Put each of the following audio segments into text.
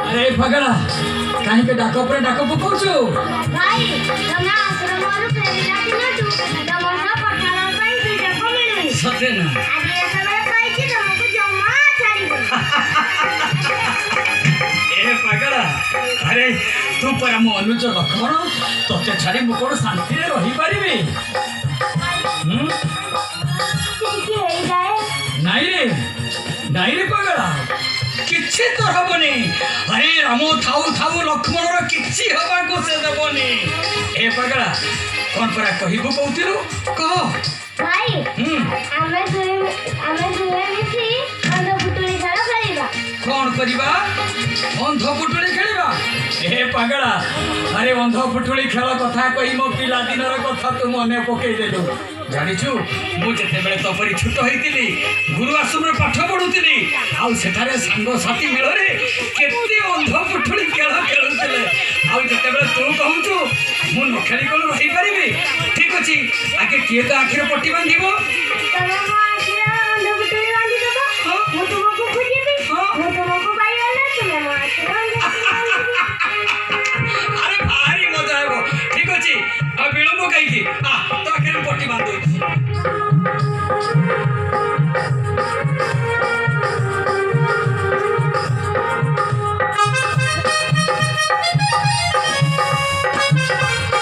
अरे पगला कहीं के डाको पर डाको पकाउछु भाई तमे आश्रमରୁ ଫେରିଲା ଦିନଠୁ ତମର ପଠାଣ ପାଇଁ ଦୁଇଟା ମିଳୁନି सत्य ना ଆଜି ଏତେବେଳେ ପାଇଛି ତମକୁ ଜମା ଛାଡ଼ିବନି ए पगला अरे तू पर मो अनुज लक्षण तोते छाड़ी मु कोन शांति रे रही परिबे ठीक ହେଇଯାଏ नहीं रे पगला किछि तो हबनी अरे राम थाऊ थाऊ लक्ष्मण रो किछि हबा को से देबनी ए पगला कोन परा कहिबो कहतिलु कह भाई ଆମେ ଦୁହେଁ ମିଶି ଅନ୍ଧ ପୁଟୁଳି ଖେଳ ଖେଳିବା कौन करिबा अंध पुटुली खेलिबा ए पगला अरे अंध पुटुली खेल कथा कही मो पिला दिनर कथा तू मने पकई देलु जानिछु मु जते बेले तो परी छोट होइतिली गुरु आश्रम रे पाठ पढुतिली आउ सेठारे संग साथी मिलरे केते अंध पुटुली खेल खेलुतिले आउ जते बेले तू कहूछु मु न खेली कोन रही परिबी ठीक अछि आके किए तो आखिर पट्टी बांधिबो ତମେ ମୋ ଆଖିରେ ଅନ୍ଧ ପୁଟୁଳି ବାନ୍ଧିଦେବ ମୁଁ ତୁମକୁ ଖୋଜିବି ମୁଁ ତୁମକୁ ପାଇଗଲେ ତୁମେ ମୋ ଆଖିରେ ଅନ୍ଧ ପୁଟୁଳି ବାନ୍ଧିଦେବ अरे भारी मजा आएगो ठीक अछि अब विलंब कहीं की तो आखिर पट्टी बांध दो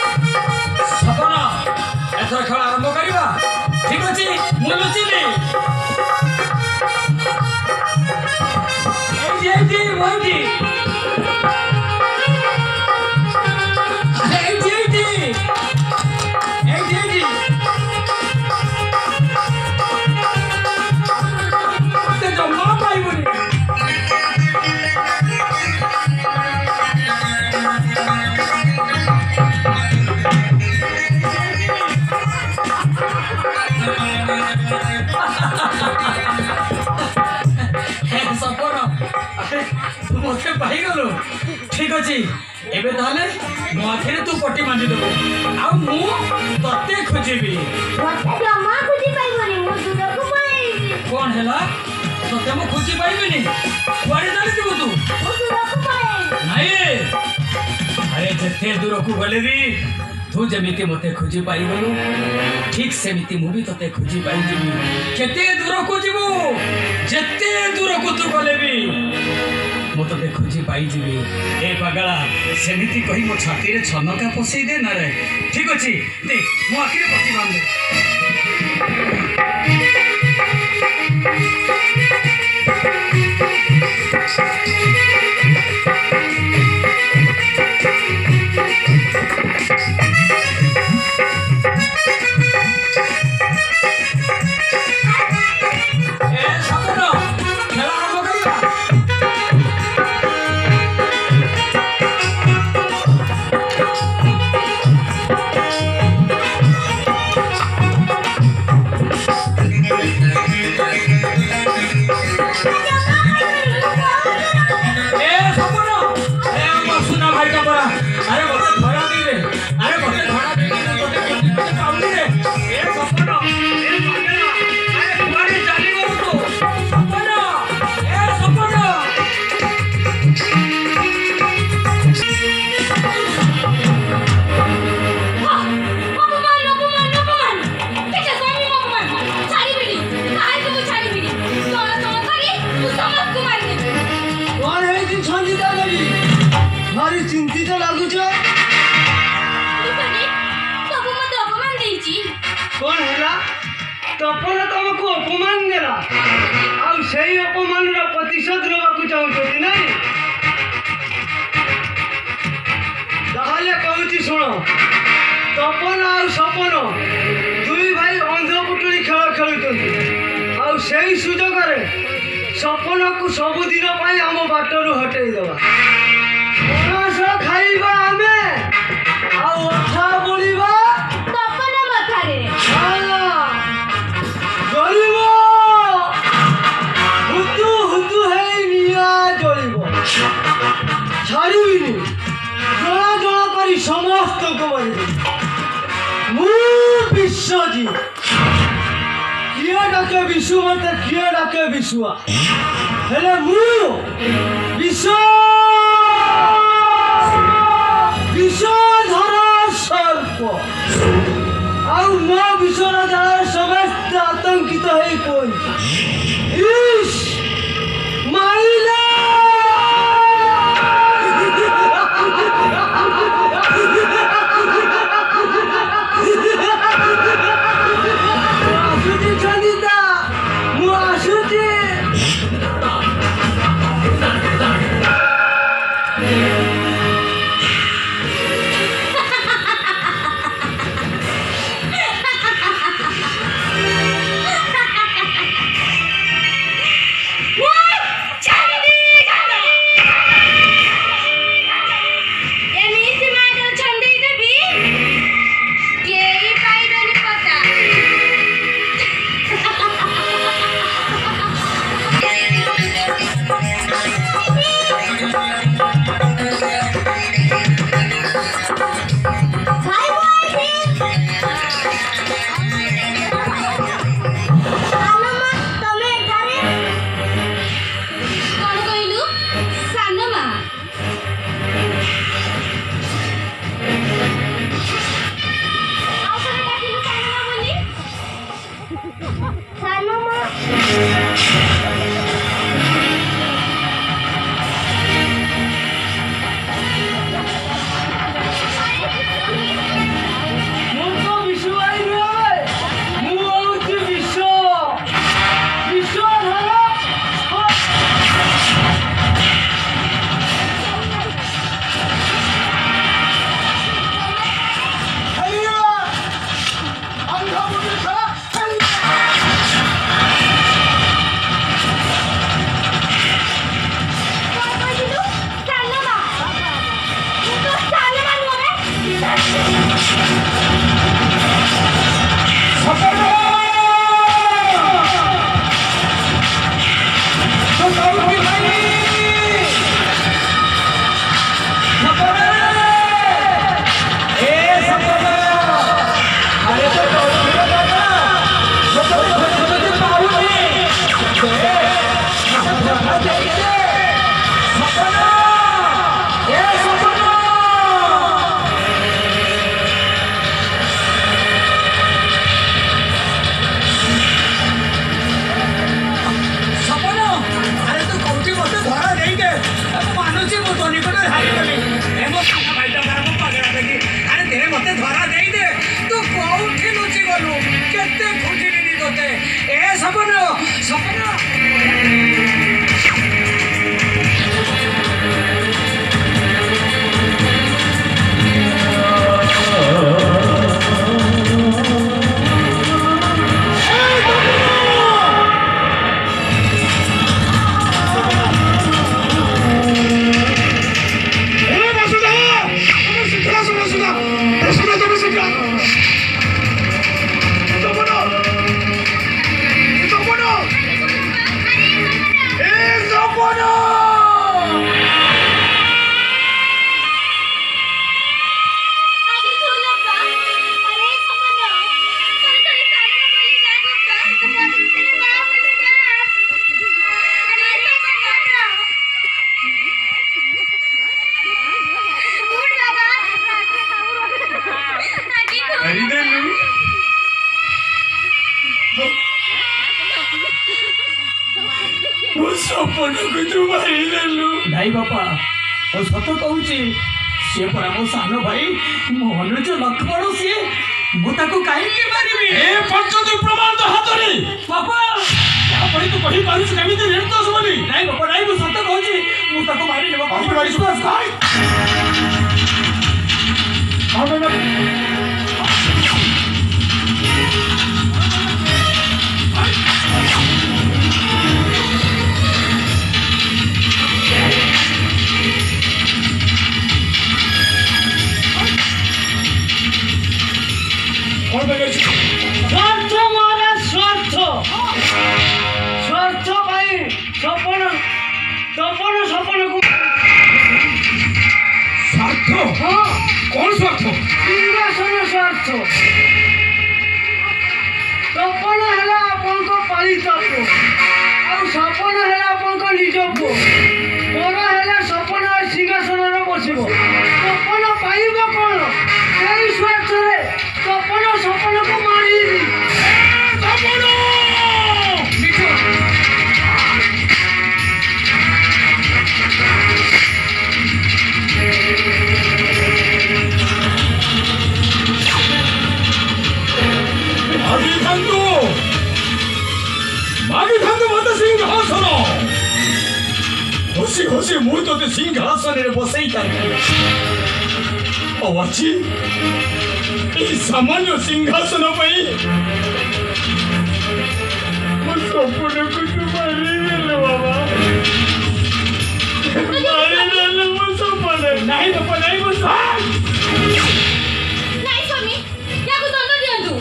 सपना एथर खेल आरंभ करिबा ठीक अछि मु लुचिली ए जी मोदी मते पाई गलो ठीक अछि एबे ताले मो आखिरे तू पट्टी बांधी देबो आ मु तते खोजिबी मते जमा खुजी पाइबनी मु दूरକୁ पळेइबी कोन हैला तते मु खोजी पाइबिनी कुआडे जालितबो तू मु दूरକୁ पळेइबी नाही अरे जते दूरକୁ गले भी तू जमिति मते खोजी पाई गलो ठीक सेमिति मु भी तते खोजी पाई जिबी केते दूरକୁ जीवो जते दूरକୁ तू गले भी मु तते खोजी पाई जीवी ए पगला सेमिति कही मो छाती रे छनका पसई दे ना रे ठीक अछि दे मो आखिरे पट्टी बांध दे चिंतित लगुच कौन है तपन तुमको अपमान देला आई अपमान प्रतिशोध नेबाक चाहूँ ना कहूँ शुण तपन आ सपन दुई भाई अंध पुटुली खेल खेलुं से सुजोग सपन को सबुदिन आम बाटर हटई देवा पणस खाइबा आमे आउ अठा बोलिबा तपन मथारे जलिब हुतु हुतु हेई निया जलिब छाड़िबिनी जला जला करी समस्त को मारिबी मु विश्वजीत किए डाके विश्व मते किए डाके विश्वा हेले मु विश्व ବିଷଧର ସର୍ପ ଆଉ ମୋ ବିଷର ଜାଳରେ ସମସ୍ତେ ଆତଙ୍କିତ ହେଇ କୁହନ୍ତି ଇସ୍ ମାଇଲା ଆସୁଛି ସଙ୍ଗୀତା ମୁଁ ଆସୁଛି ଏମିତି ମାଇର ଛନ୍ଦେଇ ଦେବି କେହି ପାଇବେନି ପତା। ଭାଇ ଭାଇ ସାନ ମା ତମେ ଏଠାରେ କଣ କହିଲୁ ସାନ ମା? ଆଉ ଥରେ ଡାକିଲୁ ସାନ ମା ବୋଲି? ସାନ ମା ମୁଁ ତ ବିଷୁ ଭାଇ ନୁହେଁ ମୁଁ ହଉଛି ବିଷଧର କଣ କହିଲୁ ସାନ ମା? ମୁଁ ତ ସାନ ମା ନୁହେଁ। ସପନ ଆରେ ତୁ କହୁଛି ମତେ ଧରା ଦେଇଦେ ମୁଁ ମାନୁଛି ମୁଁ ତୋ ନିକଟରେ ହାରିଗଲି ଏ ମୋ ସାନ ଭାଇଟା ମୁଁ ପାଗଳା ଦେଖି ଆରେ ଦେ ମତେ ଧରା ଦେଇଦେ ତୁ କୋଉଠି ଲୁଚି ଗଲୁ କେତେ ଖୋଜିଲିଣି ତୋତେ ଏ ସପନ ସପନ आगे बोला पा अरे सपना तोरे तोरे सामने बोली जा गोटा दादी तेरे बाप बोली जा अरे सपना उठ बाबा आगे खोल ସପନକୁ ତୁ ମାରିଦେଲୁ ନାଇଁ ବାପା ମୁଁ ସତ କହୁଛି ସିଏ ପରା ମୋ ସାନ ଭାଇ ମୋ ଅନୁଜ ଲକ୍ଷ୍ମଣ ସିଏ ମୁଁ ତାକୁ କାହିଁକି ମାରିବି ଏ ପଞ୍ଚନ୍ତି ପ୍ରମାଣ ତ ହାତରେ ବାପା ଆପଣ ତୁ କହି ପାରୁଛୁ କେମିତି ନିର୍ଦ୍ଦୋଷ ବୋଲି ନାଇଁ ବାପା ନାଇଁ ମୁଁ ସତ କହୁଛି ମୁଁ ତାକୁ ମାରିନି ବାପା ବିଶ୍ୱାସ କର ସ୍ୱାର୍ଥ ମହାରାଜ ସ୍ୱାର୍ଥ ମାଗିଥାନ୍ତୁ ମୋତେ ସିଂହାସନ। ହସି ହସି ମୁଁ ତୋତେ ସିଂହାସନରେ ବସେଇଥାନ୍ତି। ଆଉ ଅଛି ଏହି ସାମାନ୍ୟ ସିଂହାସନ ପାଇଁ ମୋ ସ୍ୱପ୍ନକୁ ତୁ ମାରିଦେଲୁ ବାବା। ମାରିଦେଲୁ ମୋ ସ୍ୱପ୍ନ। ନାହିଁ ବାପା ନାହିଁ ମୋ ନାଇଁ ସ୍ୱାମୀ, ୟାକୁ ଦଣ୍ଡ ଦିଅନ୍ତୁ।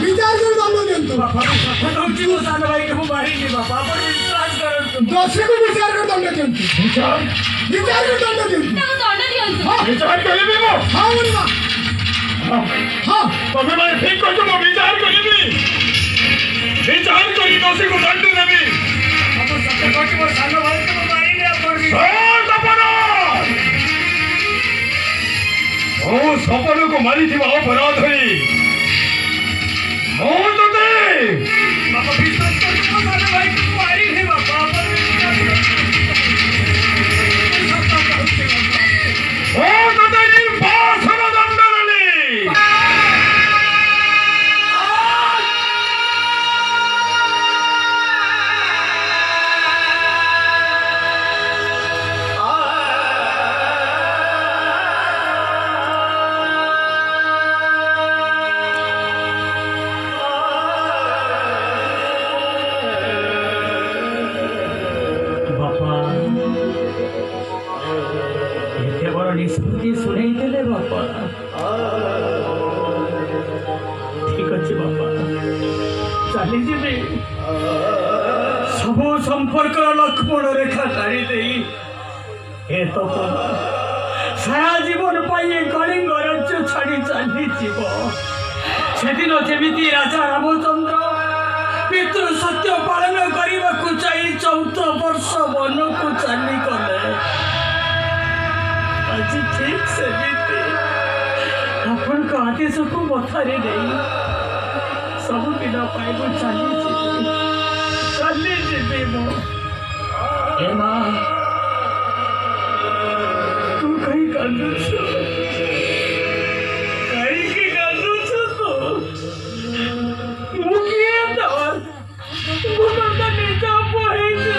विचार कर दंड दियंतु ବାପା କଥା କହୁଛି ମୋ ସାନ ଭାଇକୁ ମୁଁ ମାରିନି ବାପା। ଆପଣ ବିଶ୍ୱାସ କରନ୍ତୁ। दोषी को विचार कर दंड दियंतु विचार कर दंड दियंतु ତାକୁ ଦଣ୍ଡ ଦିଅନ୍ତୁ। ବିଚାର କରିବି ମୁଁ। हाँ मुनिमा हाँ ତମେ ମାନେ ଠିକ କରୁଛ। ମୁଁ ବିଚାର କରିବି। ବିଚାର କରି ଦୋଷୀକୁ ଦଣ୍ଡ ଦେବି। ମୁଁ ସତ୍ୟ କହୁଛି ମୋ ସାନ ଭାଇକୁ ମୁଁ ମାରିନି। ଆପଣ ମୁଁ ସପନକୁ ମାରିଥିବା ଅପରାଧୀ ମୁଁ ତୋତେ ବାପା ବିଶ୍ୱାସ କରୁଛି। ମୋ ସାନ ଭାଇକୁ ମୁଁ ମାରିନି ବାପା। ଆପଣ ବିଶ୍ୱାସ କରନ୍ତୁ। ମୁଁ ତୋତେ ନିର୍ବାସନ ଦଣ୍ଡ ଦେଲି। ବାପା ଏତେ ବଡ଼ ନିଷ୍ପତ୍ତି ଶୁଣେଇ ଦେଲେ ବାପା। ଠିକ ଅଛି ବାପା, ଚାଲିଯିବି। ସବୁ ସମ୍ପର୍କର ଲକ୍ଷ୍ମଣ ରେଖା ଟାଣି ଦେଇ ଏ ତ ସାରା ଜୀବନ ପାଇଁ ଏ କଳିଙ୍ଗ ରାଜ୍ୟ ଛାଡ଼ି ଚାଲିଯିବ। ସେଦିନ ଯେମିତି ରାଜା ରାମଚନ୍ଦ୍ର ପିତୃ ସତ୍ୟ ପାଳନ କରିବାକୁ ଯାଇ 14 ବର୍ଷ ବନକୁ ଚାଲିଗଲେ, ଆଜି ଠିକ ସେମିତି ଆପଣଙ୍କ ଆଦେଶକୁ ମଥାରେ ନେଇ ସବୁଦିନ ପାଇଁ ମୁଁ ଚାଲିଯିବି ମୁଁ। ଏ ମା, ତୁ କାହିଁ କାନ୍ଦୁଛୁ? କାହିଁକି କାନ୍ଦୁଛୁ ତୁ? ମୁଁ କିଏ ତୋର? ମୁଁ ତୋର ନିଜ ପୁଅ ହେଇଛି।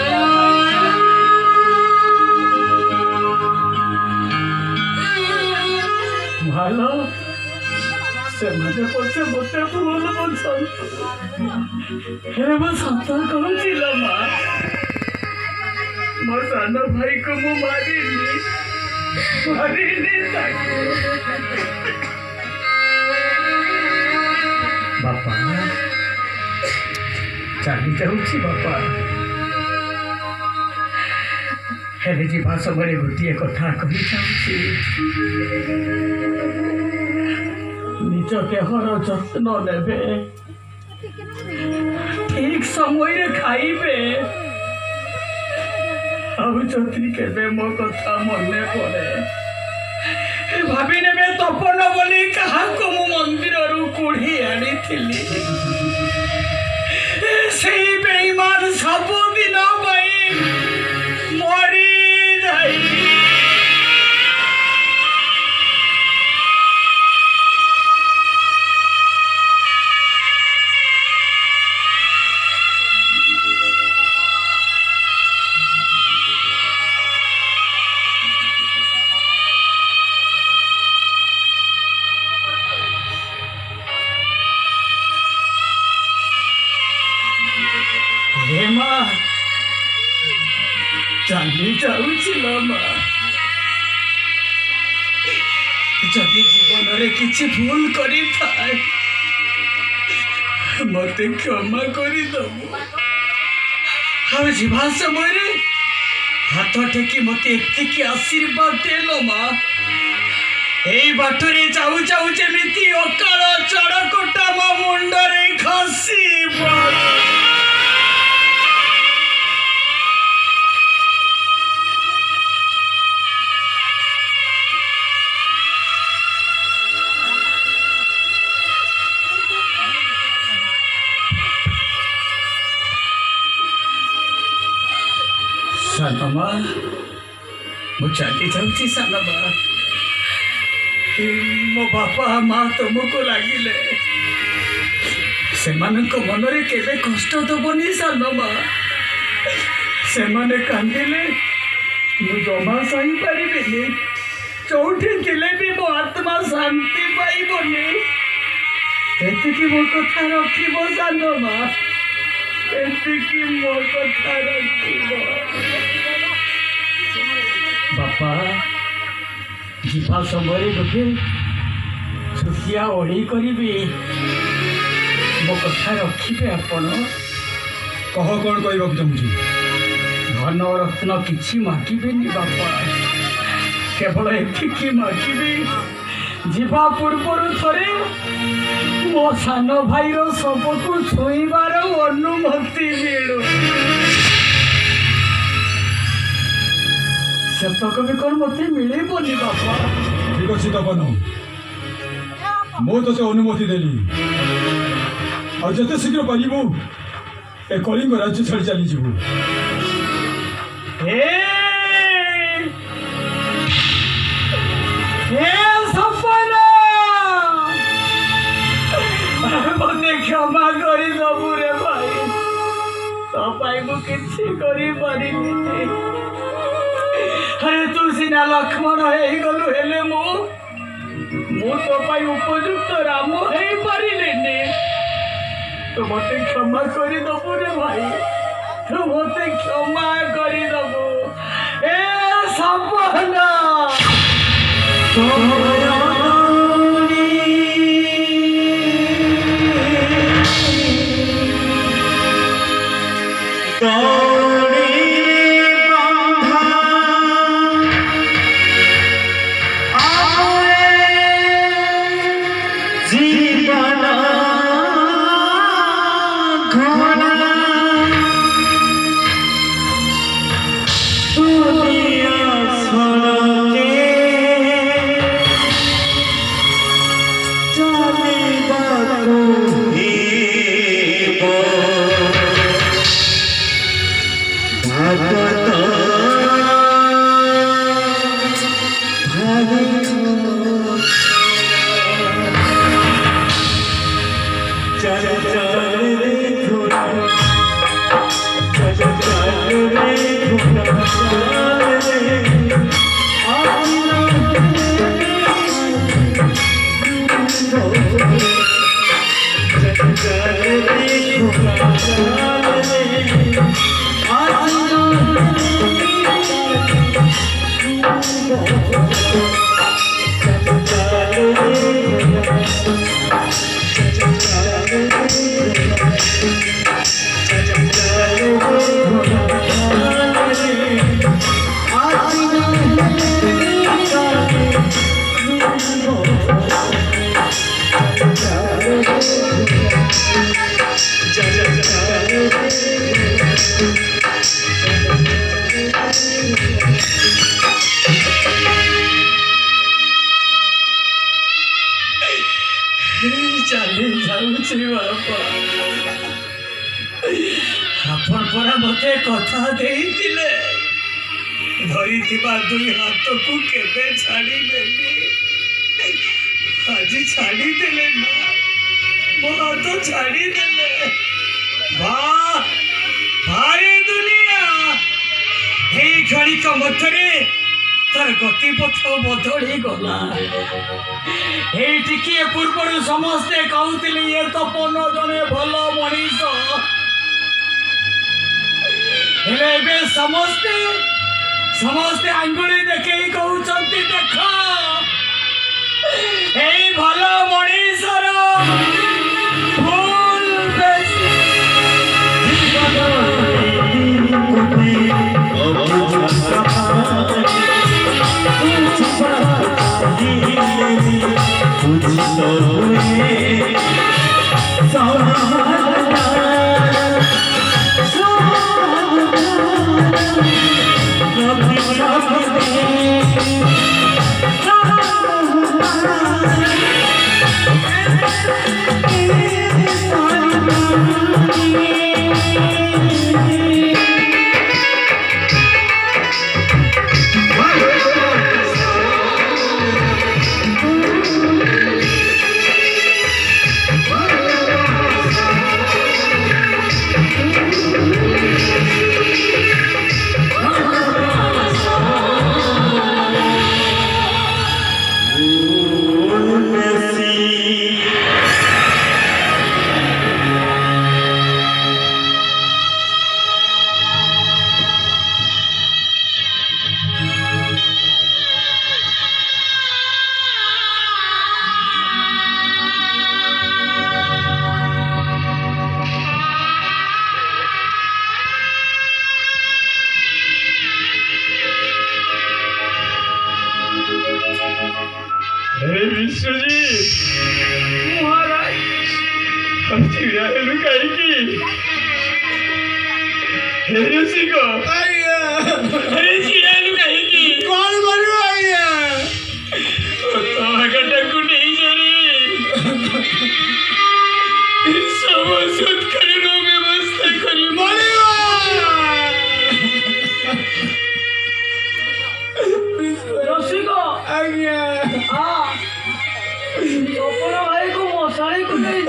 ଭଲ ସେମାନେ ପଛେ ମୋତେ ଭୁଲ ବୁଝନ୍ତୁ, ହେଲେ ମୁଁ ସତ କହୁଛି ଲୋ ମା, ମୋ ସାନ ଭାଇକୁ ମୁଁ ମାରିନି ତାକୁ। ବାପା ଚାଲି ଯାଉଛି ବାପା, ହେଲେ ଯିବା ସମୟରେ ଗୋଟିଏ କଥା କହିଯାଉଛି, ନିଜ ଦେହର ଯତ୍ନ ନେବେ, ଠିକ ସମୟରେ ଖାଇବେ, ଆଉ ଯଦି କେବେ ମୋ କଥା ମନେ ପଡ଼େ ଭାବି ନେବେ ତପନ ବୋଲି କାହାକୁ ମୁଁ ମନ୍ଦିରରୁ କୁଢ଼ି ଆଣିଥିଲି। ସେଇ ବେଇମାନ ସବୁଦିନ ପାଇଁ ମରିଯାଇ ମା ଚାଲି ଯାଉଛି ଲୋ ମା। ଯଦି ଜୀବନରେ କିଛି ଭୁଲ କରିଥାଏ ମୋତେ କ୍ଷମା କରିଦବୁ। ଆଉ ଯିବା ସମୟରେ ହାତ ଟେକି ମୋତେ ଏତିକି ଆଶୀର୍ବାଦ ଦେଲୋ ମା, ଏଇ ବାଟରେ ଯାଉ ଯାଉ ଯେମିତି ଅକାଳ ଚଡ଼କଟା ମୋ ମୁଣ୍ଡରେ ଖସି ପଡ଼େ। ସାନମା, ମୁଁ ଚାଲି ଯାଉଛି ସାନମା। ମୋ ବାପା ମା ତୁମକୁ ଲାଗିଲେ ସେମାନଙ୍କ ମନରେ କେବେ କଷ୍ଟ ଦବନି ସାନ ମା। ସେମାନେ କାନ୍ଦିଲେ ମୁଁ ଜମା ସହିପାରିବିନି। ଯୋଉଠି ଥିଲେ ବି ମୋ ଆତ୍ମା ଶାନ୍ତି ପାଇବନି। ଏତିକି ମୋ କଥା ରଖିବ ସାନ ମା, ଏତିକି ମୋ କଥା ରଖିବ। ବାପା ଯିବା ସମୟରେ ଗୋଟେ ଛୋଟିଆ ଓଳି କରିବି, ମୋ କଥା ରଖିବେ ଆପଣ? କହ କ'ଣ କହିବାକୁ ଚାହୁଁଛୁ? ଧନ ରତ୍ନ କିଛି ମାଗିବେନି ବାପା, କେବଳ ଏତିକି ମାଗିବେ ଯିବା ପୂର୍ବରୁ ଥରେ ମୋ ସାନ ଭାଇର ଶବକୁ ଛୁଇଁବାର ଅନୁମତି ମିଳୁ। ସେତକ ବି କ'ଣ ମୋତେ ମିଳିବନି ବାପା? ଠିକ୍ ଅଛି ତପନ, ମୁଁ ତୋତେ ଅନୁମତି ଦେଲି। ଆଉ ଯେତେ ଶୀଘ୍ର ପାରିବୁ ଏ କଳିଙ୍ଗ ରାଜ୍ୟ ଛାଡ଼ି ଚାଲିଯିବୁ। ମୋତେ କ୍ଷମା କରିଦବୁ ରେ ଭାଇ, ତୋ ପାଇଁ ମୁଁ କିଛି କରିପାରିବିନି। ଆରେ ତୁ ସିନା ଲକ୍ଷ୍ମଣ ହେଇଗଲୁ, ହେଲେ ମୁଁ ତୋ ପାଇଁ ଉପଯୁକ୍ତ ରାମ ହେଇପାରିଲିନି। ତୁ ମୋତେ କ୍ଷମା କରିଦବୁ ରେ ଭାଇ, ତୁ ମୋତେ କ୍ଷମା କରିଦବୁ। ଏ ସପନ ଚାଲି ଯାଉଛି ବାପା। ଆପଣ ପରା ମୋତେ କଥା ଦେଇଥିଲେ ଧରିଥିବା ଦୁଇ ହାତକୁ କେବେ ଛାଡ଼ିବେନି। ଆଜି ଛାଡ଼ିଦେଲେ ନା, ମୋ ହାତ ଛାଡ଼ିଦେଲେ। ଭାରେ ଦୁନିଆ ଏଇ କ୍ଷଣିକ ମଧ୍ୟରେ ତାର ଗତିପଥ ବଦଳି ଗଲା। ଏଇ ଟିକିଏ ପୂର୍ବରୁ ସମସ୍ତେ କହୁଥିଲେ ଇଏ ତପନ ଜଣେ ଭଲ ମଣିଷ, ହେଲେ ଏବେ ସମସ୍ତେ ଆଙ୍ଗୁଳି ଦେଖେଇ କହୁଛନ୍ତି ଦେଖ ଏଇ ଭଲ ମଣିଷର ଭୁଲ ବେଶୀ। ऋषिक ଆଜ୍ଞା अरे चिड़ालू कहीं କଣ କରିବ ଆଜ୍ଞା तो हगटाକୁ ନେଇଯାରେ सब ସତ୍କାରର ବ୍ୟବସ୍ଥା କରି ମରିବ ରସିକ ଆଜ୍ଞା ସପନ ଭାଇକୁ ମଶାଣିକୁ ନେଇ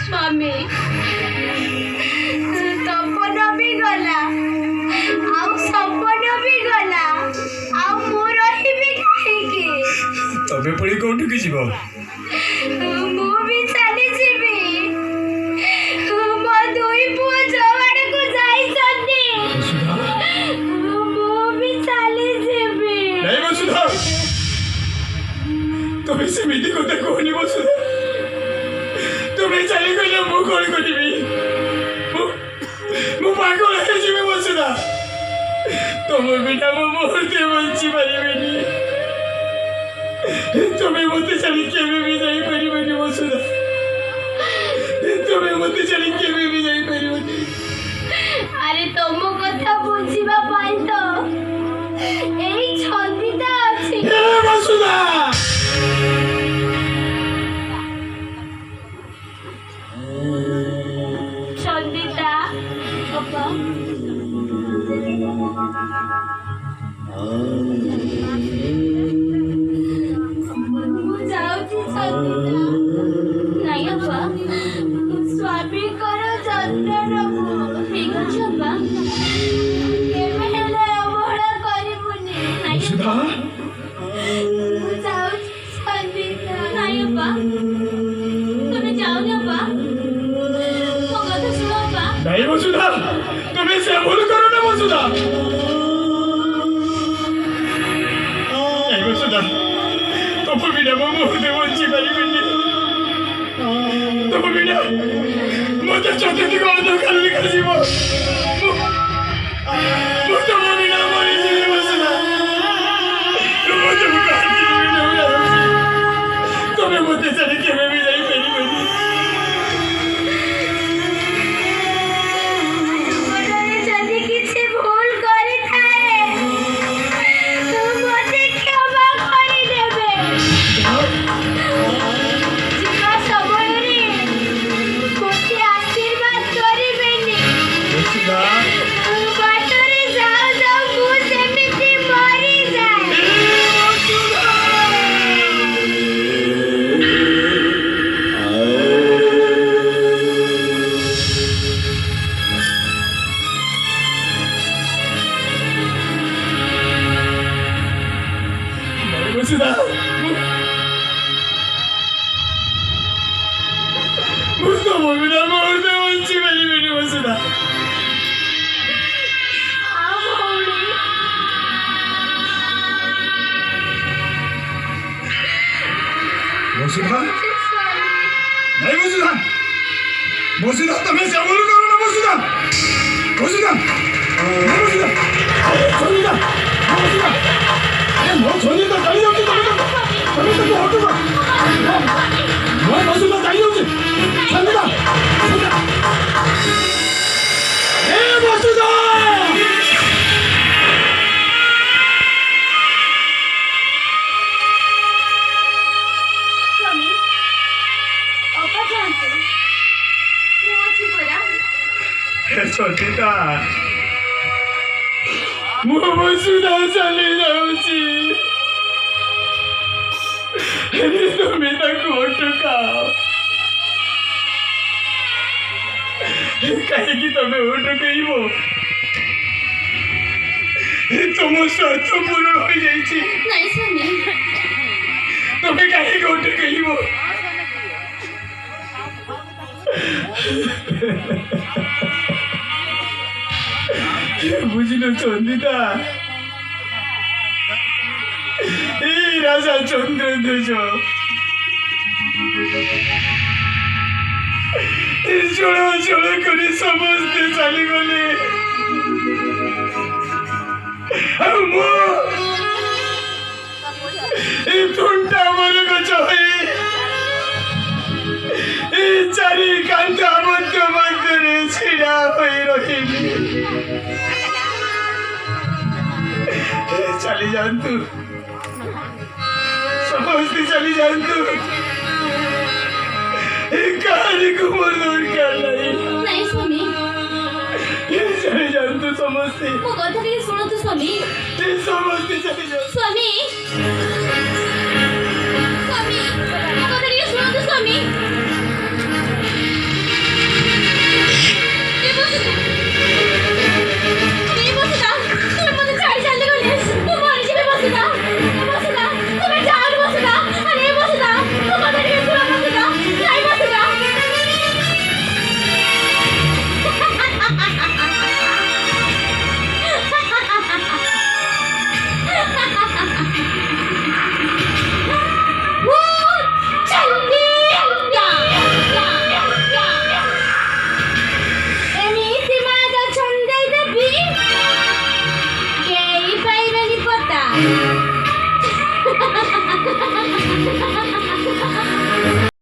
स्वामी तपन भी गला आउ सपन भी गला आउ मु रहिबी काहेकि तबे पुणी कोठिक जीव मु भी चली जीवी मो दुई पुओ जवाड़ को जाई सन्नी मु भी चली जीवी नहीं वसुधा तुम्हें सेमिति कथा कहनी वसुधा तुम्हें चली गले मु कौन करी मु पागल है जीवी वसुधा तुम बिना मो मुहूर्ते बंची पारिबेनी तुम्हें मत चली केवे भी जाई परिबेनी वसुधा तुम्हें मत चली केवे भी जाई परिबेनी अरे तुम कथा बुझिबा पाई तो एई छंदिता अछि ए वसुधा छंदिता अपा मु जाउची छंदिता नाही अपा स्वामी करो जत्न रखो ठीक अछि अपा केबे हेले अवहेला करिबुनी नाही वसुधा मु जाउची छंदिता नाही अपा तुमे जाउनी अपा मो कथा सुनो अपा नहीं वसुधा तुम्हें से भूल करो ना वसुधा नहीं वसुधा तुम बिना मो मुहूर्ते बंची पारिबेनी तुम बिना मत चतुर्थी को अंधकार लिखा जीव मु तुम बिना मरी जीवी वसुधा तुम तुम्हें मत चली केवे भी जाई पारिबेनी मନରେ ଯଦି କିଛି ଭୁଲ କରିଥାଏ ତ ମୋତେ କ୍ଷମା କରିଦେବେ ଯିବା ସମୟରେ ମୋତେ ଆଶୀର୍ବାଦ କରିବେନି वसुधा ବାଟରେ ଯାଉ ଯାଉ ମୁଁ ସେମିତି ମରିଯାଏ वसुधा मुझको बिना मुहूर्ते बंची पारिबेनी वसुधा ଆଉ ଭଉଣୀ वसुधा ସ୍ୱାମୀ नहीं वसुधा वसुधा तुम्हें से भूल करो ना वसुधा वसुधा नहीं वसुधा छोड़िए वसुधा अरे मो छोड़िए तो चली जाओगी तुम्हें तो हटूगा मैं वसुधा चली जाऊंगी छोड़िए ए वसुधा ସ୍ୱାମୀ ଅପା ଯାଆନ୍ତୁ ମୁଁ ଅଛି ପରା ସତିତା ମୁଁ ବସୁଧା ଚାଲି ଯାଉଛି তুমি ତାକୁ ଅଟକାଅ କାହିଁକି ତମେ ଅଟକେଇବ ତମ ସ୍ୱାର୍ଥ ପୂରଣ ହୋଇଯାଇଛି ନାଇଁ ସ୍ୱାମୀ ତମେ କାହିଁକି ଅଟକେଇବ বুঝিল চন্দিতা এই রাজা চন্দ্রধ্বজ চড় চড় করে সমস্তে চালিগলে ଆଉ ମୁଁ এই ଥୁଣ୍ଟା ମର ଗଛ ହୋଇ এই ଚାରି କାନ୍ଥ ଆବଦ୍ଧ ମଧ୍ୟରେ ଛିଡ଼ା ହୋଇ ରହିଲି चली जातु समझती चली जातु कहानी को मोर दरकार नहीं ନାଇଁ ସ୍ୱାମୀ चली जातु समझती ମୋ କଥା ଟିକେ ଶୁଣନ୍ତୁ ସ୍ୱାମୀ समझती चली जातु ସ୍ୱାମୀ ସ୍ୱାମୀ ମୋ କଥା ଟିକେ ଶୁଣନ୍ତୁ ସ୍ୱାମୀ